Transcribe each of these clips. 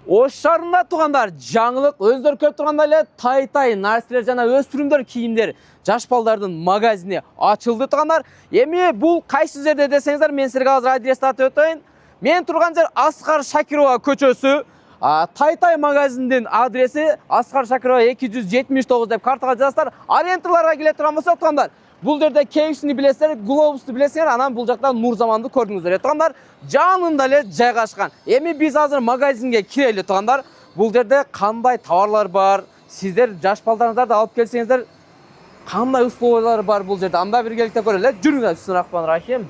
Ош шаарында тугандар, жаңылык өздөрү көп турганда эле тай нарселер жана өспүрүмдөр кийимдер жаш балдардын магазини ачылды тугандар. Эми бул кайсы жерде десеңиздер, мен силерге азыр адрести атап өтөйүн. Мен турган жер Аскар Шакирова көчөсү. Тай магазиндин адреси Аскар Шакирова 279 деп картага жазасыздар. Арендаларга келе турган болсо тугандар, бул жерде KFC-ни билесиздер, Глобусты билесиздер, анан бул жакта Нурзаманды көрдүңүздөр. Тугандар, жанында эле жайгашкан. Эми биз азыр магазинге кирели тугандар. Бул жерде кандай товарлар бар? Сиздер жаш балдарыңыздарды алып келсеңиздер, кандай условиялар бар бул жерде? Анда биргеликте көрөлү. Жүрүңүздөр. Бисмиллахиррахманиррахим.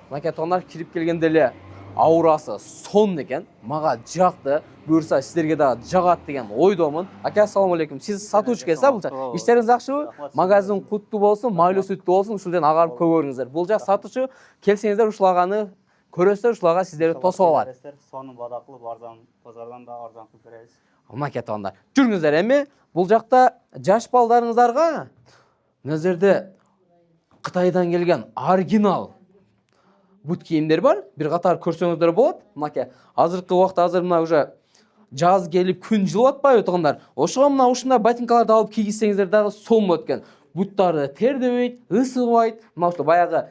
Мынакей тугандар, кирип келгенде эле аурасы сон экен. Мага жакты. Буюрса сиздерге да жагат деген ойдомун. Ака, ассаламу алейкум. Сиз сатуучу экенсиз, бул жак. Иштериңиз жакшыбы? Магазин куттуу болсун, майлуу сүттүү болсун. Ушул жерден агарып көрүңүздөр. Бул жак сатуучу. Келсеңиздер ушул аганы көрөсүздөр, ушул ага сиздерди тосуп алат. Сонун бада кылып арзан, базардан да арзан кылып беребиз. Мынакей тугандар, жүрүңүздөр. Эми бул жакта жаш балдарыңыздарга мына жерде Кытайдан келген оригинал бут кийимдер бар. Бир катар көрсөңүздөр болот. Мынакей азыркы убакта азыр мына уже жаз келип күн жылып атпайбы тугандар? Ошого мына ушундай ботинкаларды алып кийгизсеңиздер дагы сонун болот экен. Буттары тердебейт, ысыбайт. Мына ушул баягы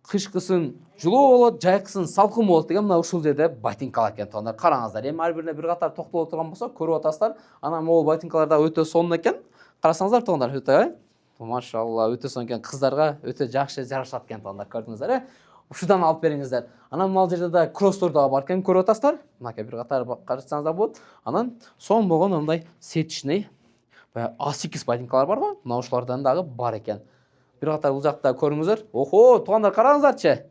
кышкысын жылуу болот, жайкысын салкын болот деген мына ушул жерде ботинкалар экен тугандар. Караңыздар. Эми ар бирине бир катар токтоло турган болсок, көрүп атасыздар. Анан могул ботинкалар да өтө сонун экен. Карасаңыздар тугандар, өтө машалла, өтө сонун экен. Кыздарга өтө жакшы жарашат экен тугандар. Көрдүңүздөр, ушудан алып бериңиздер. Анан мал жерде да кроссор да бар экен, көрүп атасыздар. Мынакей бир катар карасаңыздар болот. Анан сонун болгон мындай сетичный A8 ботинкалар бар го. Мына ушулардан дагы бар экен. Бир катар бул жакта көрүңүздөр. Охо, тугандар, караңыздарчы.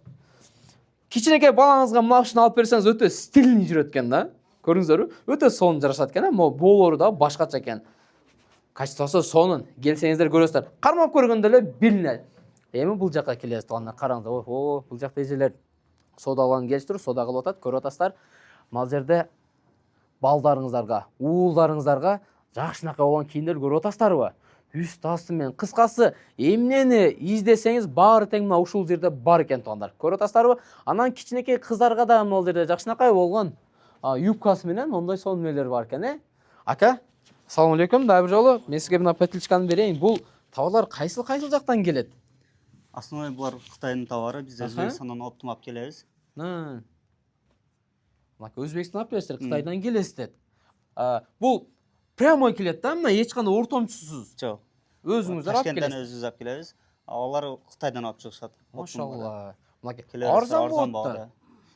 Кичинекей балаңызга мына ушуну алып берсеңиз өтө стильный жүрөт экен да. Көрүңүздөрбү? Өтө сонун жарашат экен. Могу боолору да башкача экен. Качествосу сонун. Келсеңиздер көрөсүздөр. Кармап көргөндө эле билинет. Эми бул жакка келебиз тугандар. Караңыздар. Охо, бул жакта эжелер соода алган келиптир, соода кылып атат. Көрүп атасыздар. Мал жерде балдарыңыздарга, уулдарыңыздарга жакшынакай болгон кийимдер көрүп атасыздарбы? Үст асты менен кыскасы эмнени издесеңиз баары тең мына ушул жерде бар экен тугандар. Көрүп атасыздарбы? Анан кичинекей кыздарга да мына жерде жакшынакай болгон юбкасы менен ондай сонун нелер бар экен, Ака, ассаламу алейкум. Дагы бир жолу мен сизге мына петельчканы берейин. Бул товарлар кайсыл жактан келет? Основной булар Кытайдын товары, биз Өзбекстандан оптум алып келебиз. Мына Өзбекстандан алып келесиздер, Кытайдан келесиздер. Бул прямой келет да, мына эч кандай ортомчусуз. Жок. Өзүңүздөр алып Ташкенттен келесиз. өзүбүз алып келебиз. Алар Кытайдан алып чыгышат. Машалла. Мынакей Арзан болот болот. да.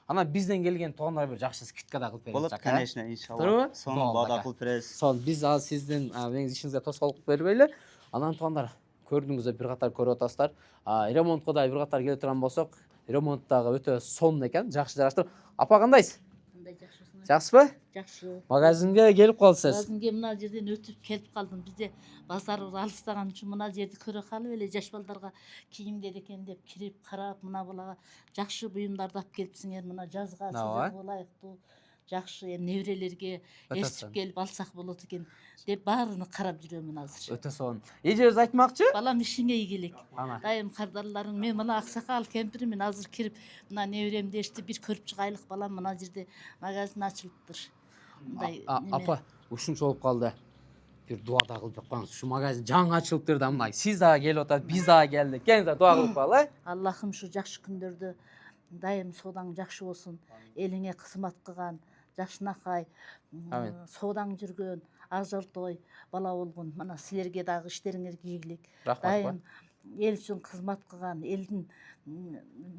Анан бизден келген туугандар бир жакшы скидка да кылып беребиз. Болот, конечно, иншалла. Туурабы? Сонун бада кылып беребиз. Сон биз азыр сиздин меңиз ишиңизге тоскоолдук бербейли. Анан туугандар, көрдүңүздөр, бир катар көрүп атасыздар. Ремонтко да бир катар келе турган болсок, ремонт дагы өтө сонун экен, жакшы жараштыр. Апа, кандайсыз? Кандай жакшысың? Жакшысызбы? Жакшы. Магазинге келип калдыңыз. Магазинге мына жерден өтүп келип калдым. Бизде базар алыстаган үчүн мына жерди көрө калып эле жаш балдарга кийимдер экен деп кирип карап, мына булага жакшы буюмдарды алып келипсиңер. Мына жазга сиздерге ылайыктуу жакшы неберелерге ээрчип келип алсак болот экен деп баарыны карап жүрөмүн азыр. Өтө сонун. Эжебиз айтмакчы? Балам ишиңе ийгилик. Дайым кардарларың, мен мына аксакал кемпирмин, азыр кирип мына неберемди эчти, бир көрүп чыгайлык балам, мына жерде магазин ачылыптыр. Мындай Апа, ушунча болуп калды. Бир дуа да кылып коюңуз. Ушу магазин жаңы ачылыптыр да, мына сиз дагы келип атат, биз дагы келдик. Келиңиздер, дуа кылып коелу. Аллахым ушу жакшы күндөрдө дайым соодаң жакшы болсун. Элиңе кызмат кылган, жакшынакай соодаң жүргөн, ак жолтой бала болгон. Мына силерге дагы иштериңерге ийгилик. Дайым эл үчүн кызмат кылган, элдин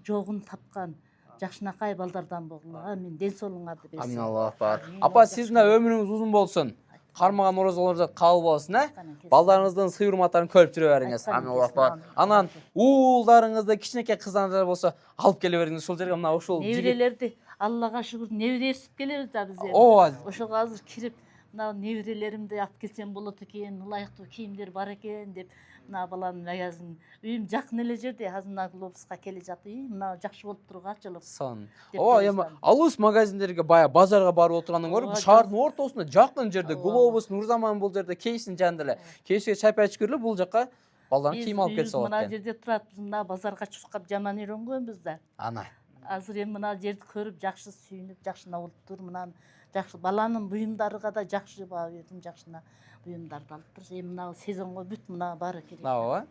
жогун тапкан жакшынакай балдардан болгула. Амин. Ден соолугуңарды берсин. Амин, Аллах бар. Апа, сиздин да өмүрүңүз узун болсун. Кармаган оразаларыңызда кабыл болсун, Балдарыңыздын сый-урматтарын көрүп жүрө бериңиз. Амин, Аллах бар. Анан уулдарыңызды, кичинекей кыздарыңыздар болсо, алып келе бериңиз. Ушул жерге мына ушул неберелерди Аллага шүгүр небере ээрчип келебиз да биз. Ошого азыр кирип, мына неберелеримди алып келсем болот экен, ылайыктуу кийимдер бар экен деп мына баланын магазин үйүм жакын эле жерде, азыр мына Глобуска келе жатып, мына жакшы болуп тургачылык. Сон. Эми алыс магазиндерге бая базарга барып отургандан көрө, шаардын ортосунда жакын жерде Глобус, Нурзаман бул жерде KFC'нин жанында эле. KFC'ге чайпай ичип көрүлүп, бул жака балдарын кийим алып келсе болот экен. экен. Мына жерде турат, биз мына базарга чуркап жаман үйрөнгөнбүз да. Ана. Азыр эми мына жерди көрүп жакшы сүйүнүп, жакшы болуптур. Мына жакшы баланын буюмдарыга да жакшы баа бердим, жакшына буюмдарды алып туруш. Эми мына сезонго бүт мына баары керек. ооба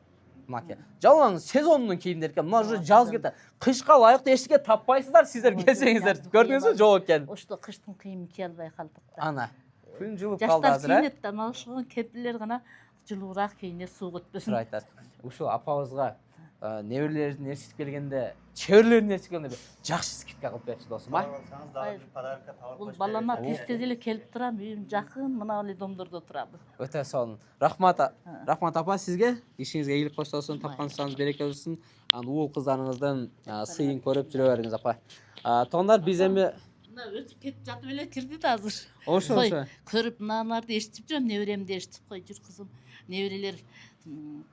маке жалаң сезонунун кийимдери экен, мына уже жаз кетти, кышка ылайыктуу эчтеке таппайсыздар сиздер келсеңиздер, көрдүңүзбү жок экен. Ошто кыштын кийимин кие албай калдык да. Ана күн жылып калды Жаштар азыр, кийинет да, мына ошол кемпирлер гана жылуураак кийинет, суук өтпөсүн. Тура айтасыз. Ушул апабызга неберелерин ээрчитип келгенде, чеберлерин ээрчитип келгенде жакшы скидка кылып берчү досум, а? Бул балама тез эле келип турам, үйүм жакын, мына эле домдордо турам. Өтө сонун. Рахмат апа сизге. Ишиңизге ийгилик коштолсун, тапканыңызга береке болсун. Уул кыздарыңыздын сыйын көрүп жүрө бериңиз апа. Тондар биз эми Мына өтүп кетип жатып эле кирди да азыр. ошо Көрүп мыналарды эшитип жүрөм, неберемди эшитип кой, жүр кызым. Неберелер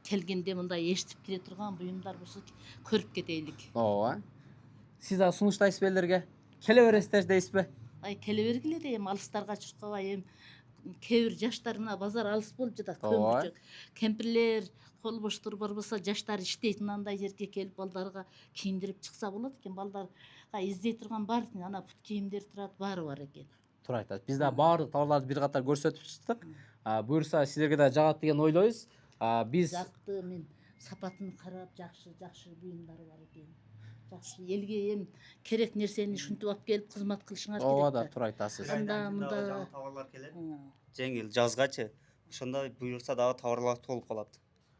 келгенде мындай эшитип кире турган буюмдар болсо көрүп кетейлик. ооба. Сиз дагы сунуштайсызбы элдерге? Келе бересиздер дейсизби? Келе бергиле да, эми алыстарга чуркабай, эми кээ бир жаштар мына базар алыс болуп жатат, Ооба. көмүрчөк. Кемпирлер кол боштор барбаса, жаштар иштейт, мындай жерге келип балдарга кийиндирип чыкса болот экен. Балдарга издей турган бар, ана пут кийимдер турат, баары бар экен. Туура айтасыз. Биз дагы баардык товарларды бир катар көрсөтүп чыктык. Буюрса сиздерге да жагат деген ойлойбуз. Биз Жакты, мен сапатын карап, жакшы буюмдары бар экен. Жакшы элге эми керек нерсени ушинтип алып келип кызмат кылышыңар керек. ооба да туура айтасыз. Анда мында жаңы товарлар келет. Жеңил жазгачы. Ошондо буюрса дагы товарлар толуп калат.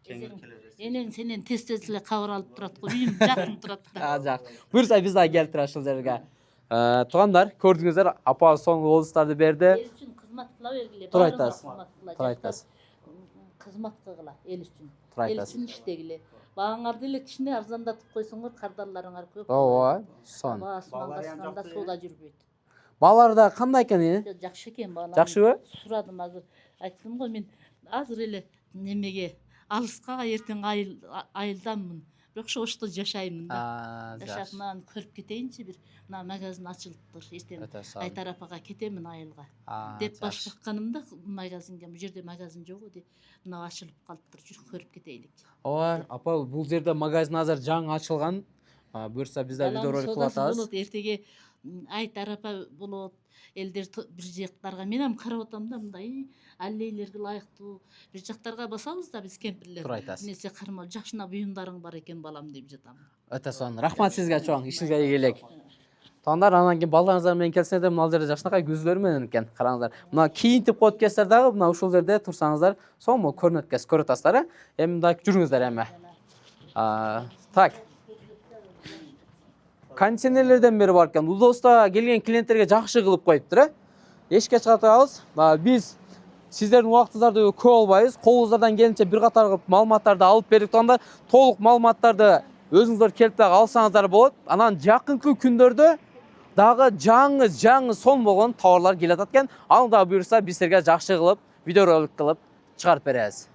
Жеңил келе бересиз. энең сенен тез эле кабар алып турат го, үйүм жакын турат да. Жак. Буюрса биз дагы келип турабыз ушул жерге. Туугандар, көрдүңүздөр, апа соңку болустарды берди. Эл үчүн кызмат кыла бергиле. Туура баарыңар айтасыз. кызмат кыла, Туура жаштар айтасыз. Кызмат кыгыла эл үчүн. Туура Эл айтасыз. үчүн иштегиле. Бааңарды эле кичине арзандатып койсоңор, кардарларыңар көп. Ооба, сонун. Баасынан Балалар эми басканда жакты, сууда жүрбөйт. Балдар да кандай экен? Жакшы экен баалар. Жакшыбы? Сурадым азыр. Айттым го, мен азыр эле немеге алыска эртең айылданмын. Бирок ошто жашаймын да. Жашап мынаны көрүп кетейинчи, бир мына магазин ачылыптыр. Эртең Өтө сонун. Айтар апага кетемин айылга деп баш бакканымда магазинге, бул жерде магазин жок деп мына ачылып калыптыр. Жүр көрүп кетейлик. Ооба, апа бул жерде магазин азыр жаңы ачылган. Буюрса биз да видеоролик кылып атабыз. Эртеге Айтар апа болот. Элдер бир жактарга мен ham карап атам да, мындай аллейлерге ылайыктуу бир жактарга басабыз да биз кемпирлер. Туура айтасыз. Нерсе кармал, жакшына буюмдарың бар экен балам деп жатам. Өтө сонун. Рахмат сизге чоң. Ишиңизге ийгилик. Туугандар, анан кийин балдарыңыздар менен келсеңиздер, мына жерде жакшынакай күздөр менен экен. Караңыздар. Мына кийинтип коюп кетсеңиздер дагы, мына ушул жерде турсаңыздар, сонун көрүнөт экен, көрүп атасыздар. Эми мындай жүрүңүздөр эми. Так. Кондиционерлерден бери бар экен. Удоста келген клиенттерге жакшы кылып коюптур, Эшикке чыга турабыз. Биз сиздердин убактыңыздарды көп албайбыз. Колуңуздардан келинче бир катар кылып маалыматтарды алып бердик. Туугандар, толук маалыматтарды өзүңүздөр келип дагы алсаңыздар болот. Анан жакынкы күндөрдө дагы жаңы сонун болгон товарлар келе атат экен. Аны дагы буюрса биз силерге жакшы кылып видеоролик кылып чыгарып беребиз.